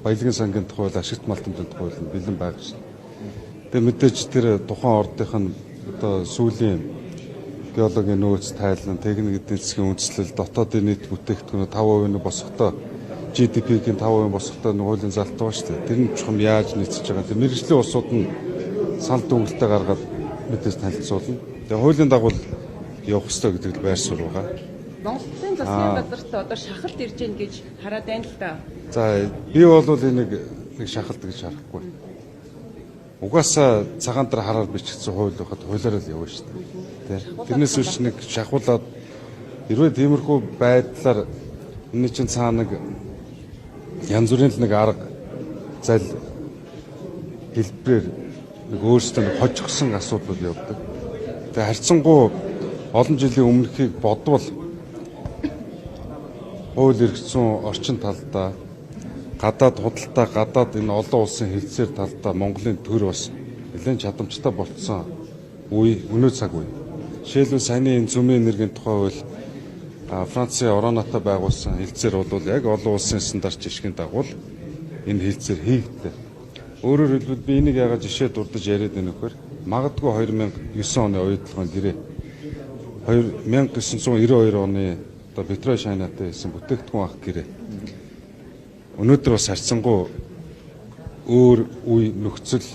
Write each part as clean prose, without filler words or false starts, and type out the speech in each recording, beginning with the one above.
баялагын сангийн тухай, ашигт малтамжийн тухай бэлэн байгаа шин. Тэгээ мэдээж тэр тухайн ордынх нь одоо сүүлийн геологийн нөөц тайлан, техник эдийн засгийн үндэслэл, дотоодын нийт бүтээгдэхүүн 5% босгохдоо GDP-ийн 5% босгохдоо хуулийн залт байгаа шүү дээ. Тэр нь чухам яаж нийцэж байгаа. Тэр мэргэжлийн улсууд нь санал дүгнэлтээ гаргаад мэдээж танилцуулна. Тэгээ хуулийн дагуу явах ёстой гэдэг л байр суурь байгаа. Монголын засгийн газарт одоо шахалт ирж гин гэж хараад байна л да. За би бол энийг нэг шахалт гэж харахгүй. Угаасаа цагаан дээр хараар бичигдсэн хууль байхад хуулиараа л явна шүү дээ. Тэрнээс биш нэг шахуулаад хэрвээ тиймэрхүү байдлаар энэ чинь цаана нэг янз бүрийн нэг арга зал хэлбэрээр нэг өөрсдөө хожигсон асуудал явдаг. Тэгээ харьцангуй олон жилийн өмнөхийг бодвол хууль эрх зүйн орчин талдаа гадаад худалдаа, гадаад энэ олон улсын хэлцээр талдаа Монголын төр бас нэлээд чадамжтай болцсон үе, өнөө цаг үе. Жишээлбэл саяны энэ зүүмийн энергийн тухай хууль Францын ороонотой байгуулсан хэлцээр бол яг олон улсын стандарт жишгийн дагуу энэ хэлцээр хийгддэг. Өөрөөр хэлбэл би энийг яагаад жишээ дурдж яриад байна вэхээр магадгүй 2009 оны оюутлогын гэрээ 1992 оны одоо Петро Шайнатай хийсэн бүтээгдэхүүн ах гэрээ. Өнөөдөр бас харьцангуй өөр үе нөхцөл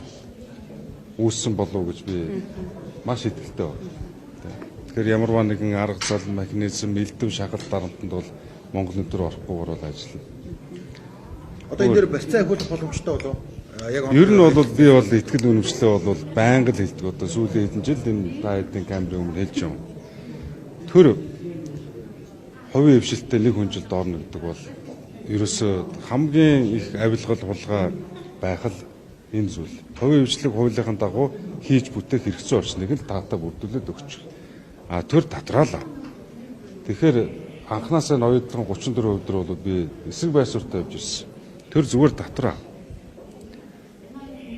үүссэн болов уу гэж би маш итгэлтэй байна. Тэгэхээр ямарваа нэгэн арга зал механизм элдв шахалт дарамтанд бол Монгол өдөр орохгүйгээр бол ажиллана. Одоо энэ дээр барьцаа ахиулах боломжтой болов? Ер нь бол би бол итгэл үнэмшлээ бол байнга л хэлдэг. Одоо сүүлийн хэдэн жил энэ та хэдийн камерын өмнө хэлж байгаа. Тэр хувийн хвшилттэй нэг хүнжилт орно гэдэг бол ерөөсөө хамгийн их авилгал хулгай байх л энэ зүйл. Хувийн хвшлэг хуулийнхаа дагуу хийж бүтээх хэрэгцээ орчныг л таатаа бүрдүүлээд өгч. Төр татраалаа. Тэгэхээр анхнаасаа нь оюутлан 34% бол би эсрэг байсууртай явж ирсэн. Төр зүгээр татраа.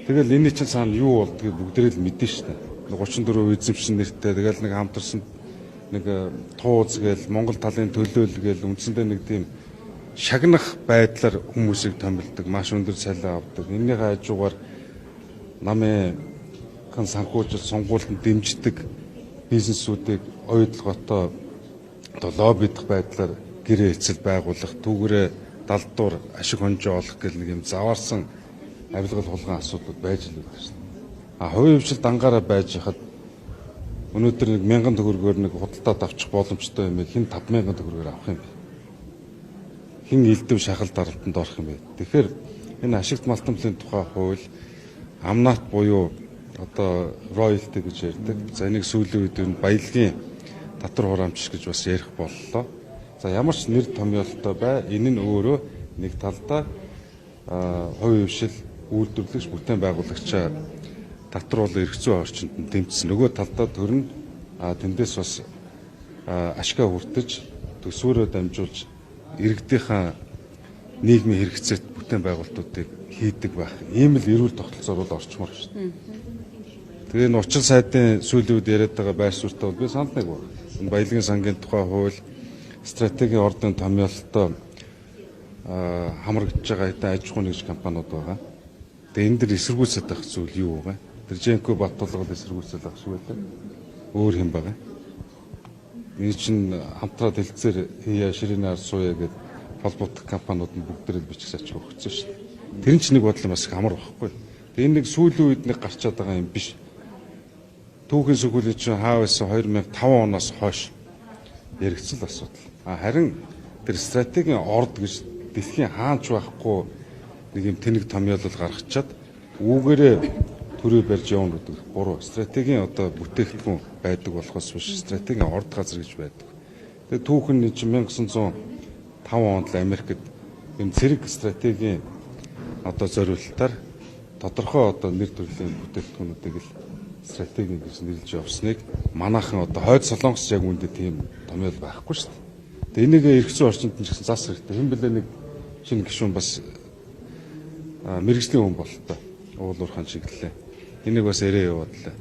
Тэгэл энэ чинь цаана юу болдгийг бүгдээ л мэдэн штэ. 34% эзэмшин нэртэй тэгэл нэг хамтарсан нэг тууз гээл Монгол талын төлөөл гээл үндсэндээ нэг тийм шагнах байдлаар хүмүүсийг томилдог, маш өндөр цалин авдаг. Энэний хажуугаар намын санхүүжилт сонгуультанд дэмждэг бизнесүүдийг оюутлоготой одоо лоббидах байдлаар гэрээ эцэл байгуулах, түүгээрээ далдуур ашиг хонжоо олох гэл нэг юм заваарсан авилгал хулгайн асуудлууд байж л байдаг шин. Хувийн хвшилт ангаараа байж хахад өнөөдөр нэг 1000 төгрөгөөр нэг худалдаад авчих боломжтой юм хин 5000 төгрөгөөр авах юм бэ? Хин элдв шахалт дарамтанд орох юм бэ? Тэгэхээр энэ ашигт малтамжлалын тухай хууль амнат буюу одоо royalty гэж ярьдаг. За энийг сүүлийн үед энэ баялагын татвар хураамжч гэж бас ярих боллоо. За ямар ч нэр томьёолтой бай, энэ нь өөрөө нэг талдаа хувийн хвшил үйлдвэрлэгч бүтээн байгуулагчаа татвар эрх зүйн орчинд нь дэмжсэн. Нөгөө талдаа төр нь тэндээс бас ашгаа хүртэж төсвөрөө дамжуулж иргэдийнхаа нийгмийн хэрэгцээт бүтээн байгуулалтуудыг хийдэг байх. Ийм л эрүүл тогтолцоор бол орчмоор шүү дээ. Тэгээ энэ учир сайдын сүүлийн үед яриад байгаа байр суурьтай бол би санд нэг байна. Энэ баялагын сангийн тухай хууль, стратегийн ордын томьёолтой хамрагдж байгаа хэдэн аж ахуйн нэгж компаниуд байгаа. Тэгээ энэ дэр эсэргүүцээд байх зүйл юу вэ? Тэр Женко Баттулгад эсэргүүцээд байх шиг байлаа. Өөр хэм байгаа. Энэ чинь хамтраад хэлцээр хийя ширээний ард сууя гэдэг холбоотой компаниуд нь бүгдээрээ бичих сач өгсөн шүү дээ. Тэр нь ч нэг бодлоо бас амар байхгүй. Тэгээ энэ нэг сүүлийн үед нэг гарчаад байгаа юм биш. Түүхийн сүүлийн чинь хаа байсан 2005 оноос хойш яригдсан асуудал. Харин тэр стратегийн орд гэж дэлхийн хаанч байхгүй нэг юм тэнэг томьёолол гаргачаад үүгээрээ төрөө барьж явна гэдэг. 3 стратегийн одоо бүтээгдэхүүн байдаг болохоос биш стратегийн орд газар гэж байдаг. Тэгээ түүхэн нь чинь 1905 онд Америкт юм цэрэг стратегийн одоо зориулалтаар тодорхой одоо нэр төрлийн бүтээгдэхүүнүүдийг л стратеги гэж нэрлэж явсныг манайхан одоо хойд Солонгос яг үүндээ тийм томьёол байхгүй шүү дээ. Тэгээ энийг эрх зүйн орчинд нь ч гэсэн зас хэрэгтэй. Хэн блэ нэг шинэ гишүүн бас мэрэгжлийн хүн болтой. Уулуурхан чиглэлээ. Энийг бас арай яваад лээ.